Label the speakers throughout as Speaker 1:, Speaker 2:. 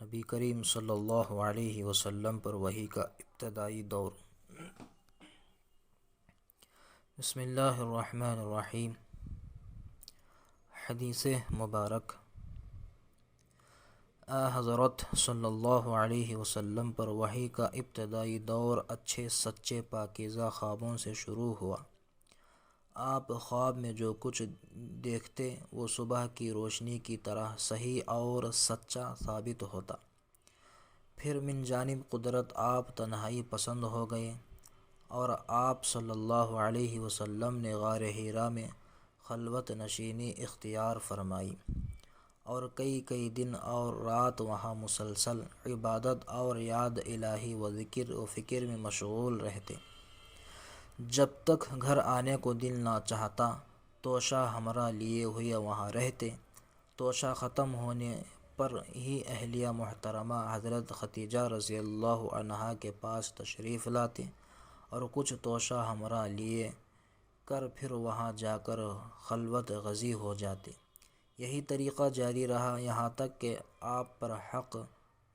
Speaker 1: نبی کریم صلی اللہ علیہ وسلم پر وحی کا ابتدائی دور۔ بسم اللہ الرحمن الرحیم۔ حدیث مبارک۔ حضرت صلی اللہ علیہ وسلم پر وحی کا ابتدائی دور اچھے سچے پاکیزہ خوابوں سے شروع ہوا۔ آپ خواب میں جو کچھ دیکھتے وہ صبح کی روشنی کی طرح صحیح اور سچا ثابت ہوتا۔ پھر من جانب قدرت آپ تنہائی پسند ہو گئے اور آپ صلی اللہ علیہ وسلم نے غار حرا میں خلوت نشینی اختیار فرمائی اور کئی دن اور رات وہاں مسلسل عبادت اور یاد الہی و ذکر و فکر میں مشغول رہتے۔ جب تک گھر آنے کو دل نہ چاہتا توشہ ہمراہ لیے ہوئے وہاں رہتے۔ توشہ ختم ہونے پر ہی اہلیہ محترمہ حضرت خدیجہ رضی اللہ عنہا کے پاس تشریف لاتے اور کچھ توشہ ہمراہ لیے کر پھر وہاں جا کر خلوت غزی ہو جاتے۔ یہی طریقہ جاری رہا یہاں تک کہ آپ پر حق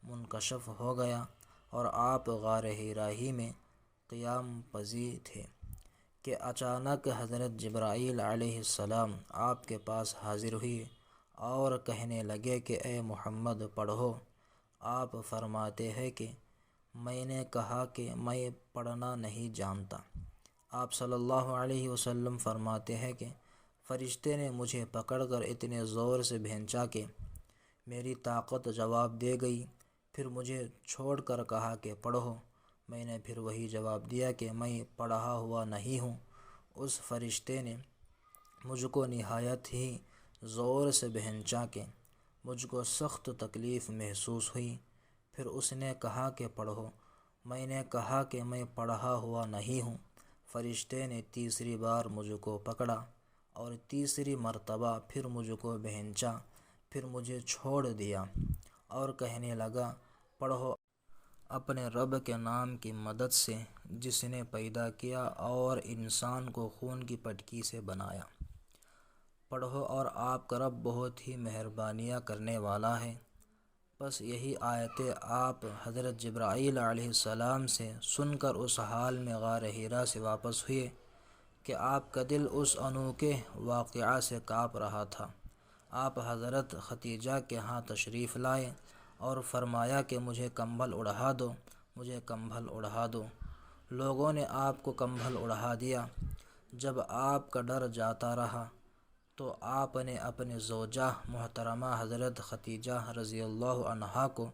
Speaker 1: منکشف ہو گیا اور آپ غار حرا ہی میں قیام پذیر تھے کہ اچانک حضرت جبرائیل علیہ السلام آپ کے پاس حاضر ہوئے اور کہنے لگے کہ اے محمد پڑھو۔ آپ فرماتے ہیں کہ میں نے کہا کہ میں پڑھنا نہیں جانتا۔ آپ صلی اللہ علیہ وسلم فرماتے ہیں کہ فرشتے نے مجھے پکڑ کر اتنے زور سے بھینچا کہ میری طاقت جواب دے گئی، پھر مجھے چھوڑ کر کہا کہ پڑھو۔ میں نے پھر وہی جواب دیا کہ میں پڑھا ہوا نہیں ہوں۔ اس فرشتے نے مجھ کو نہایت ہی زور سے بھینچا کہ مجھ کو سخت تکلیف محسوس ہوئی۔ پھر اس نے کہا کہ پڑھو۔ میں نے کہا کہ میں پڑھا ہوا نہیں ہوں۔ فرشتے نے تیسری بار مجھ کو پکڑا اور تیسری مرتبہ پھر مجھ کو بھینچا، پھر مجھے چھوڑ دیا اور کہنے لگا پڑھو اپنے رب کے نام کی مدد سے جس نے پیدا کیا اور انسان کو خون کی پٹکی سے بنایا۔ پڑھو اور آپ کا رب بہت ہی مہربانیاں کرنے والا ہے۔ بس یہی آیتیں آپ حضرت جبرائیل علیہ السلام سے سن کر اس حال میں غار حرا سے واپس ہوئے کہ آپ کا دل اس انوکھے واقعہ سے کانپ رہا تھا۔ آپ حضرت خدیجہ کے ہاں تشریف لائے اور فرمایا کہ مجھے کمبل اڑھا دو، مجھے کمبل اڑھا دو۔ لوگوں نے آپ کو کمبل اڑھا دیا۔ جب آپ کا ڈر جاتا رہا تو آپ نے اپنے زوجہ محترمہ حضرت خدیجہ رضی اللہ عنہا کو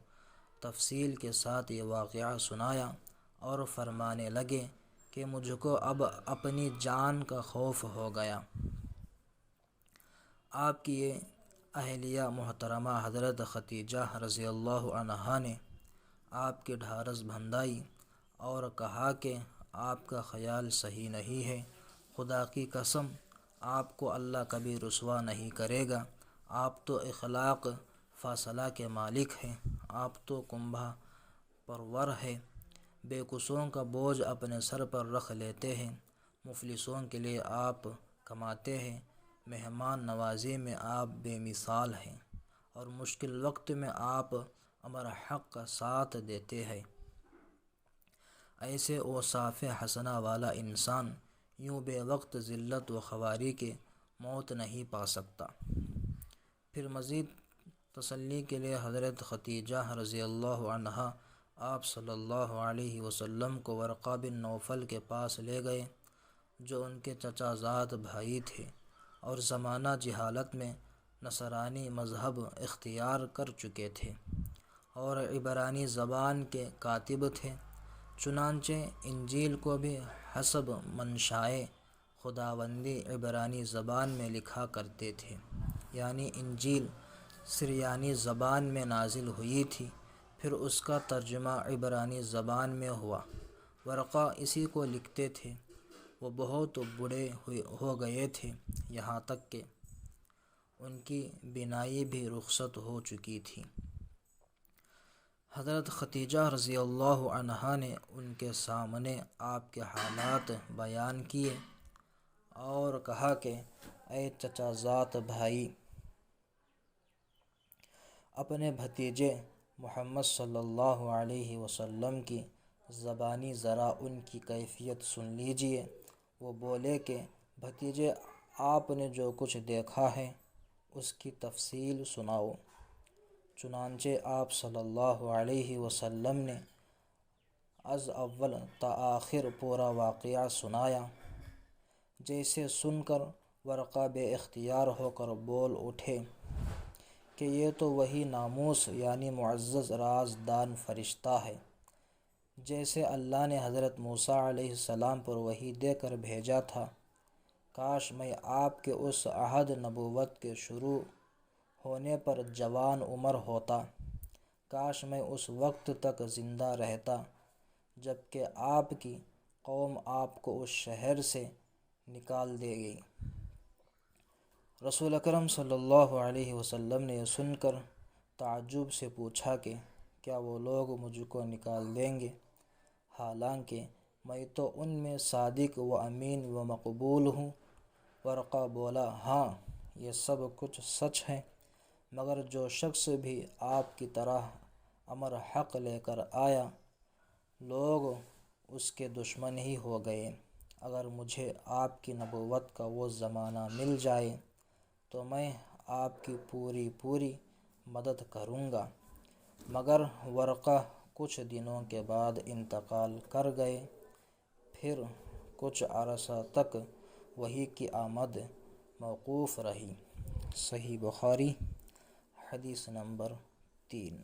Speaker 1: تفصیل کے ساتھ یہ واقعہ سنایا اور فرمانے لگے کہ مجھ کو اب اپنی جان کا خوف ہو گیا۔ آپ کی یہ اہلیہ محترمہ حضرت خدیجہ رضی اللہ عنہا نے آپ کی ڈھارس بندھائی اور کہا کہ آپ کا خیال صحیح نہیں ہے۔ خدا کی قسم آپ کو اللہ کبھی رسوا نہیں کرے گا۔ آپ تو اخلاق فاضلہ کے مالک ہیں، آپ تو کنبہ پرور ہیں، بے کسوں کا بوجھ اپنے سر پر رکھ لیتے ہیں، مفلسوں کے لیے آپ کماتے ہیں، مہمان نوازی میں آپ بے مثال ہیں اور مشکل وقت میں آپ امر حق کا ساتھ دیتے ہیں۔ ایسے اوصاف حسنہ والا انسان یوں بے وقت ذلت و خواری کے موت نہیں پا سکتا۔ پھر مزید تسلی کے لیے حضرت خدیجہ رضی اللہ عنہا آپ صلی اللہ علیہ وسلم کو ورقہ بن نوفل کے پاس لے گئے جو ان کے چچا زاد بھائی تھے اور زمانہ جہالت میں نصرانی مذہب اختیار کر چکے تھے اور عبرانی زبان کے کاتب تھے۔ چنانچہ انجیل کو بھی حسب منشائے خداوندی عبرانی زبان میں لکھا کرتے تھے، یعنی انجیل سریانی زبان میں نازل ہوئی تھی، پھر اس کا ترجمہ عبرانی زبان میں ہوا۔ ورقہ اسی کو لکھتے تھے۔ وہ بہت بوڑھے ہو گئے تھے، یہاں تک کہ ان کی بینائی بھی رخصت ہو چکی تھی۔ حضرت خدیجہ رضی اللہ عنہا نے ان کے سامنے آپ کے حالات بیان کیے اور کہا کہ اے چچا زاد بھائی، اپنے بھتیجے محمد صلی اللہ علیہ وسلم کی زبانی ذرا ان کی کیفیت سن لیجئے۔ وہ بولے کہ بھتیجے، آپ نے جو کچھ دیکھا ہے اس کی تفصیل سناؤ۔ چنانچہ آپ صلی اللہ علیہ وسلم نے از اول تا آخر پورا واقعہ سنایا۔ جیسے سن کر ورقہ بے اختیار ہو کر بول اٹھے کہ یہ تو وہی ناموس یعنی معزز رازدان فرشتہ ہے جیسے اللہ نے حضرت موسیٰ علیہ السلام پر وحی دے کر بھیجا تھا۔ کاش میں آپ کے اس عہد نبوت کے شروع ہونے پر جوان عمر ہوتا، کاش میں اس وقت تک زندہ رہتا جب کہ آپ کی قوم آپ کو اس شہر سے نکال دے گی۔ رسول اکرم صلی اللہ علیہ وسلم نے یہ سن کر تعجب سے پوچھا کہ کیا وہ لوگ مجھ کو نکال دیں گے، حالانکہ میں تو ان میں صادق و امین و مقبول ہوں؟ ورقہ بولا، ہاں یہ سب کچھ سچ ہے، مگر جو شخص بھی آپ کی طرح امر حق لے کر آیا لوگ اس کے دشمن ہی ہو گئے۔ اگر مجھے آپ کی نبوت کا وہ زمانہ مل جائے تو میں آپ کی پوری مدد کروں گا۔ مگر ورقہ کچھ دنوں کے بعد انتقال کر گئے۔ پھر کچھ عرصہ تک وحی کی آمد موقوف رہی۔ صحیح بخاری حدیث نمبر 3۔